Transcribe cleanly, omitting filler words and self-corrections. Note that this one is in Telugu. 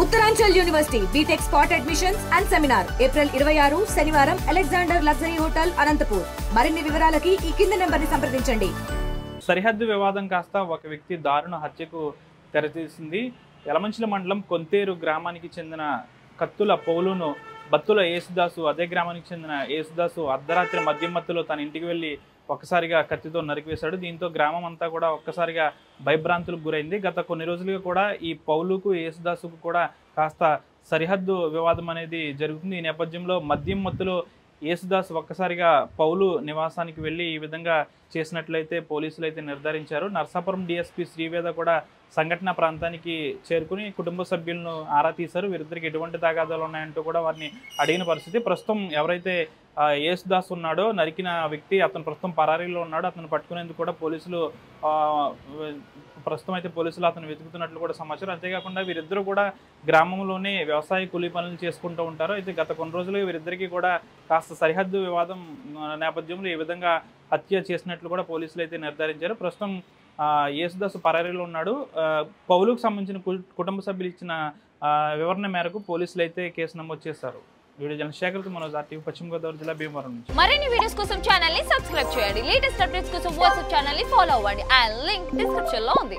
Uttaranchal university BTech spot admissions and seminar April 26 శనివారం అలెగ్జాండర్ లగ్జరీ హోటల్ అనంతపూర్. మరిన్ని వివరాలకి ఈ కింది నెంబర్ని సంప్రదించండి. సరిహద్దు వివాదం కాస్త ఒక వ్యక్తి దారుణ హత్యకు తెరతీసింది. యలమంచిల మండలం కొంతేరు గ్రామానికి చెందిన కత్తుల పౌలును బత్తుల యేసుదాసు, అదే గ్రామానికి చెందిన యేసుదాసు అర్ధరాత్రి మద్యం మత్తులో తన ఇంటికి వెళ్ళి ఒక్కసారిగా కత్తితో నరికివేశాడు. దీంతో గ్రామం అంతా కూడా ఒక్కసారిగా భయభ్రాంతులకు గురైంది. గత కొన్ని రోజులుగా కూడా ఈ పౌలుకు యేసుదాసుకు కూడా కాస్త సరిహద్దు వివాదం అనేది జరుగుతుంది. ఈ నేపథ్యంలో మద్యం మత్తులో యేసుదాస్ ఒక్కసారిగా పౌలు నివాసానికి వెళ్ళి ఈ విధంగా చేసినట్లయితే పోలీసులు అయితే నిర్ధారించారు. నర్సాపురం డిఎస్పీ శ్రీవేద కూడా సంఘటన ప్రాంతానికి చేరుకుని కుటుంబ సభ్యులను ఆరా తీశారు. వీరిద్దరికి ఎటువంటి తగాదాలు ఉన్నాయంటూ కూడా వారిని అడిగిన పరిస్థితి. ప్రస్తుతం ఎవరైతే యేసుదాస్ ఉన్నాడో నరికిన వ్యక్తి, అతను ప్రస్తుతం పరారీలో ఉన్నాడు. అతను పట్టుకునేందుకు కూడా పోలీసులు ప్రస్తుతం అయితే పోలీసులు అతను వెతుకుతున్నట్లు కూడా సమాచారం. అంతేకాకుండా వీరిద్దరూ కూడా గ్రామంలోనే వ్యవసాయ కూలీ పనులు చేసుకుంటూ ఉంటారు. అయితే గత కొన్ని రోజులుగా వీరిద్దరికీ కూడా కాస్త సరిహద్దు వివాదం నేపథ్యంలో ఈ విధంగా హత్య చేసినట్లు కూడా పోలీసులు అయితే నిర్ధారించారు. ప్రస్తుతం యేసుదాసు పరారీలో ఉన్నాడు. పౌలుకు సంబంధించిన కుటుంబ సభ్యులు ఇచ్చిన వివరణ మేరకు పోలీసులు అయితే కేసు నమోదు చేశారు. వీడియో జర్నలిస్ట్ శేఖర్తో మనోజ్, RTV పశ్చిమ గోదావరి జిల్లా భీమవరం నుంచి. మరిన్ని వీడియోస్ కోసం ఛానల్ ని సబ్స్క్రైబ్ చేయండి. లేటెస్ట్ అప్డేట్స్ కోసం వాట్సాప్ ఛానల్ ని ఫాలో అవ్వండి. ఆ లింక్ డిస్క్రిప్షన్ లో ఉంది.